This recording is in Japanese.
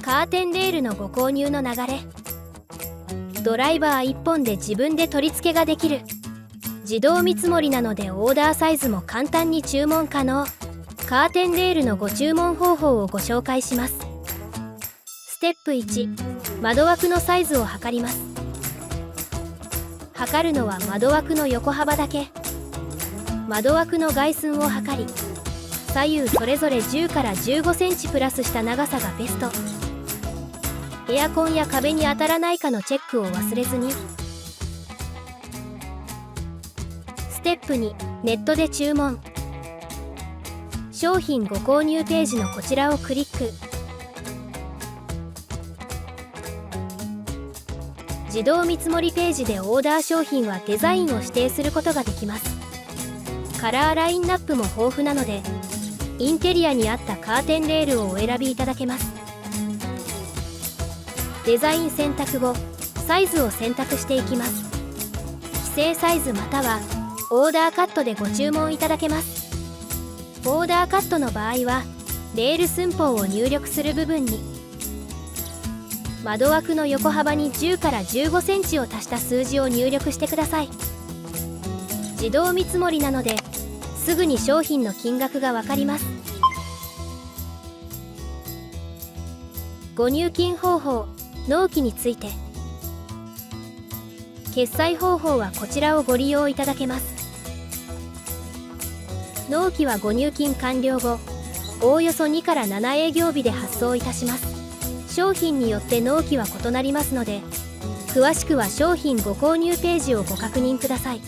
カーテンレールのご購入の流れ。ドライバー1本で自分で取り付けができる。自動見積もりなのでオーダーサイズも簡単に注文可能。カーテンレールのご注文方法をご紹介します。ステップ1、窓枠のサイズを測ります。測るのは窓枠の横幅だけ。窓枠の外寸を測り、左右それぞれ10から15センチプラスした長さがベスト。エアコンや壁に当たらないかのチェックを忘れずに。ステップ2、ネットで注文。商品ご購入ページのこちらをクリック。自動見積もりページでオーダー商品はデザインを指定することができます。カラーラインナップも豊富なので、インテリアに合ったカーテンレールをお選びいただけます。デザイン選択後、サイズを選択していきます。既製サイズまたはオーダーカットでご注文いただけます。オーダーカットの場合は、レール寸法を入力する部分に、窓枠の横幅に10から15センチを足した数字を入力してください。自動見積もりなので、すぐに商品の金額がわかります。ご入金方法、納期について。決済方法はこちらをご利用いただけます。納期はご入金完了後、おおよそ2から7営業日で発送いたします。商品によって納期は異なりますので、詳しくは商品ご購入ページをご確認ください。